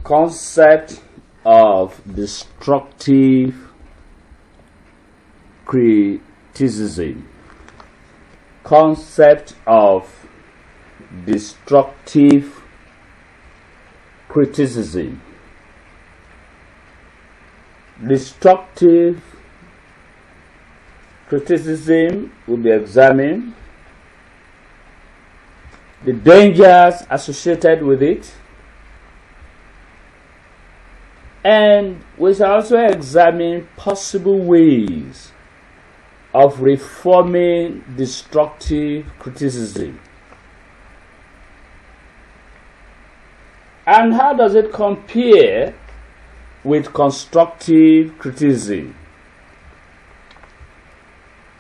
Concept of destructive criticism. Concept of destructive criticism. Destructive criticism will be examined, the dangers associated with it, and we shall also examine possible ways of reforming destructive criticism. And how does it compare with constructive criticism?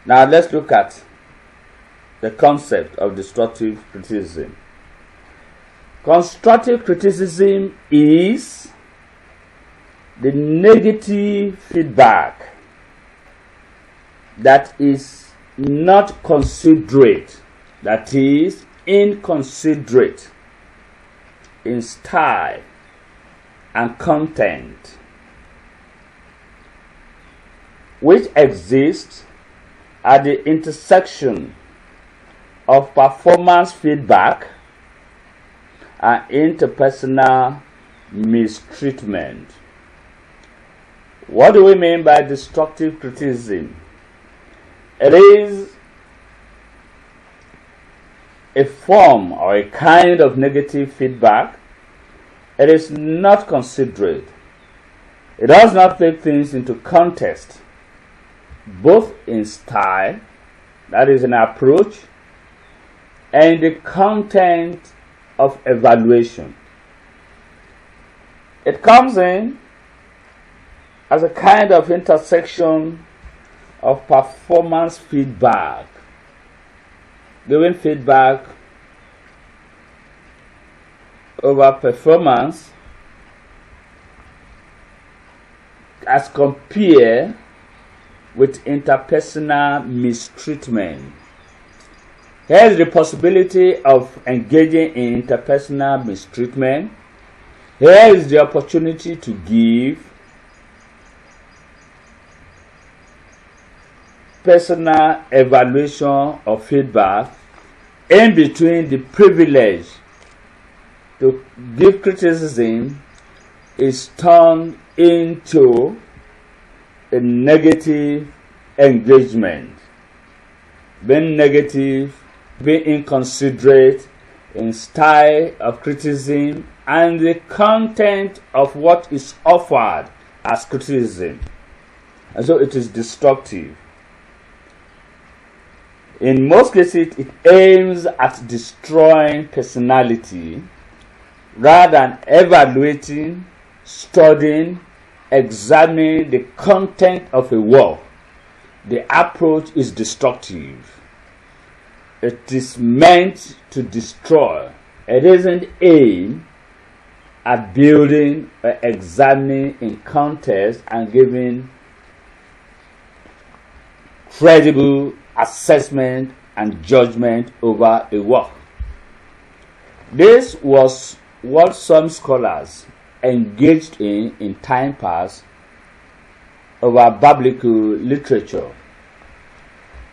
Now let's look at the concept of destructive criticism. Constructive criticism is the negative feedback that is not considerate, that is inconsiderate in style and content, which exists at the intersection of performance feedback and interpersonal mistreatment. What do we mean by destructive criticism? It is a form or a kind of negative feedback. It is not considerate. It does not take things into context, both in style, that is an approach, and the content of evaluation. It comes in as a kind of intersection of performance feedback, giving feedback over performance as compared with interpersonal mistreatment. Here is the possibility of engaging in interpersonal mistreatment. Here is the opportunity to give personal evaluation or feedback in between the privilege to give criticism is turned into a negative engagement. Being negative, being inconsiderate in style of criticism and the content of what is offered as criticism. And so it is destructive. In most cases, it aims at destroying personality rather than evaluating, studying, examining the content of a work. The approach is destructive. It is meant to destroy. It isn't aimed at building or examining in context and giving credible assessment and judgment over a work. This was what some scholars engaged in time past over biblical literature.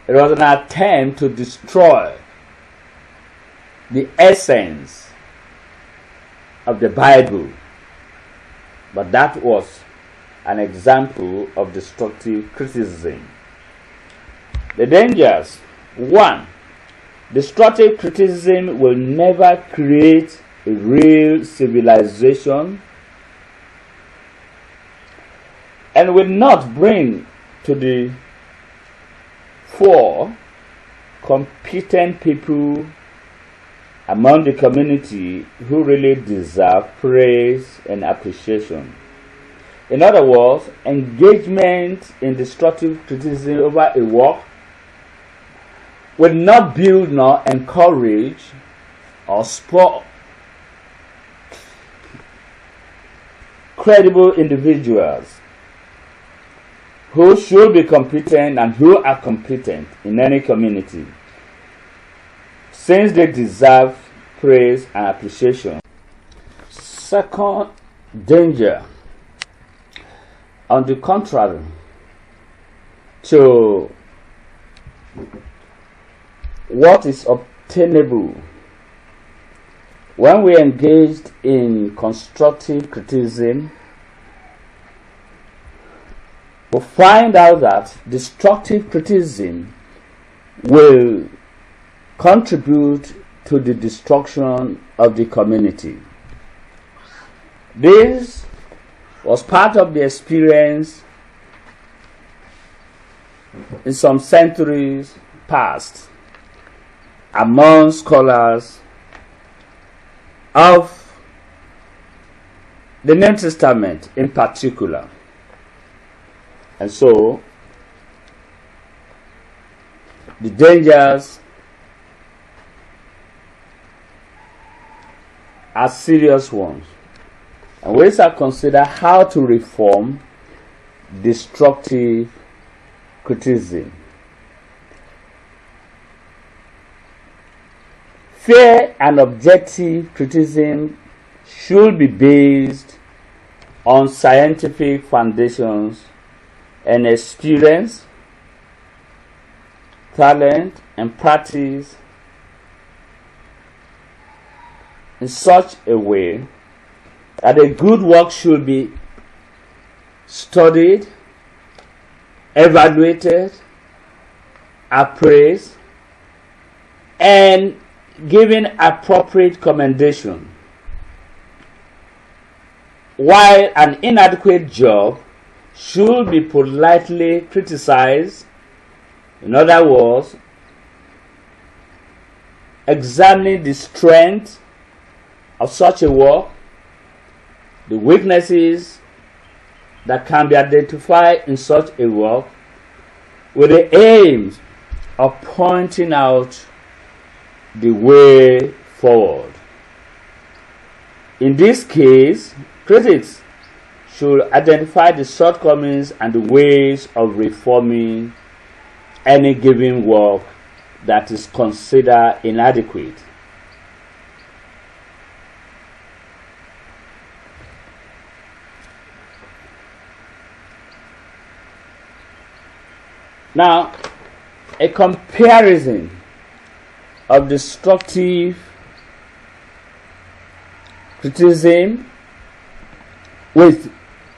It was an attempt to destroy the essence of the Bible, but that was an example of destructive criticism. The dangers. 1. Destructive criticism will never create a real civilization and will not bring to the fore competent people among the community who really deserve praise and appreciation. In other words, engagement in destructive criticism over a work will not build nor encourage or spur credible individuals who should be competent and who are competent in any community, since they deserve praise and appreciation. Second danger, on the contrary, to what is obtainable when we engaged in constructive criticism, we find out that destructive criticism will contribute to the destruction of the community. This was part of the experience in some centuries past among scholars of the New Testament in particular. And so, the dangers are serious ones. And we shall consider how to reform destructive criticism. Fair and objective criticism should be based on scientific foundations and experience, talent, and practice in such a way that a good work should be studied, evaluated, appraised, and given appropriate commendation, while an inadequate job should be politely criticized. In other words, examining the strength of such a work, the weaknesses that can be identified in such a work, with the aim of pointing out the way forward. In this case, critics should identify the shortcomings and the ways of reforming any given work that is considered inadequate. Now, a comparison of destructive criticism with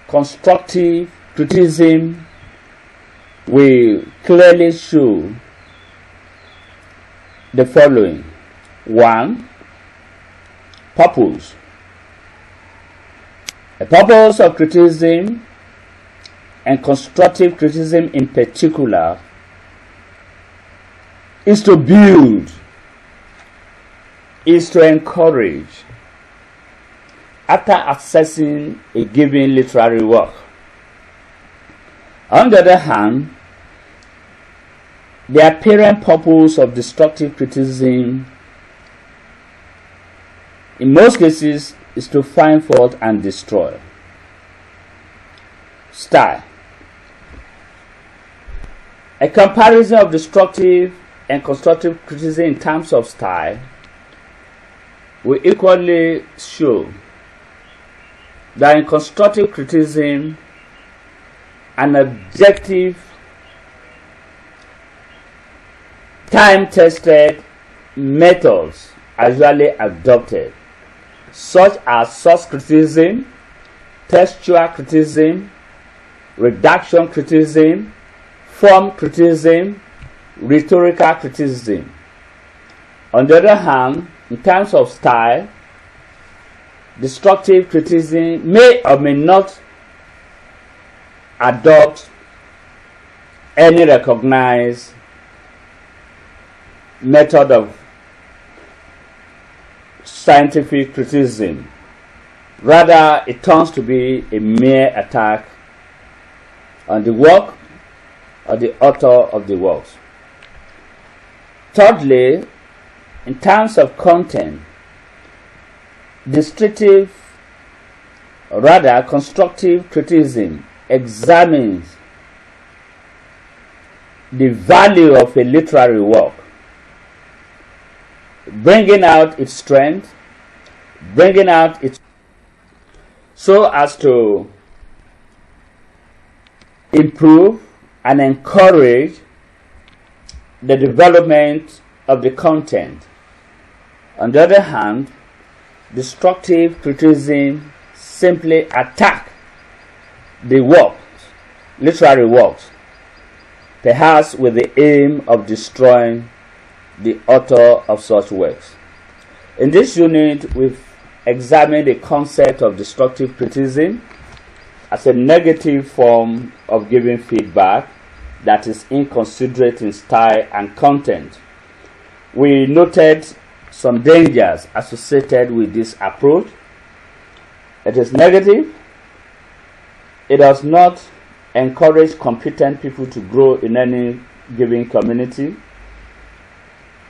constructive criticism will clearly show the following. 1. Purpose. The purpose of criticism, and constructive criticism in particular, is to build, is to encourage, after assessing a given literary work. On the other hand, the apparent purpose of destructive criticism in most cases is to find fault and destroy. Style. A comparison of destructive and constructive criticism in terms of style will equally show that in constructive criticism, an objective, time-tested methods are usually adopted, such as source criticism, textual criticism, redaction criticism, form criticism, rhetorical criticism. On the other hand, in terms of style, destructive criticism may or may not adopt any recognized method of scientific criticism. Rather, it turns to be a mere attack on the work or the author of the works. Thirdly, in terms of content, constructive criticism examines the value of a literary work, bringing out its strength, bringing out its so as to improve and encourage the development of the content. On the other hand, destructive criticism simply attack the works, literary works, perhaps with the aim of destroying the author of such works. In this unit, we've examined the concept of destructive criticism as a negative form of giving feedback that is inconsiderate in style and content. We noted some dangers associated with this approach. It is negative. It does not encourage competent people to grow in any given community.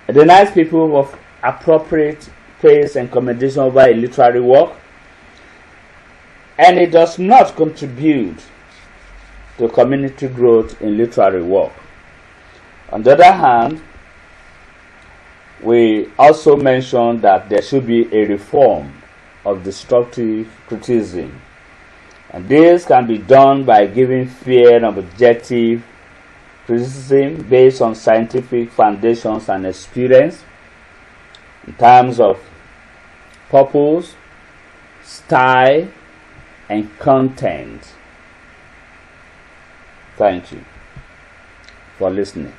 It denies people of appropriate praise and commendation over a literary work, and it does not contribute to community growth in literary work. On the other hand, we also mentioned that there should be a reform of destructive criticism, and this can be done by giving fair and objective criticism based on scientific foundations and experience in terms of purpose, style, and content. Thank you for listening.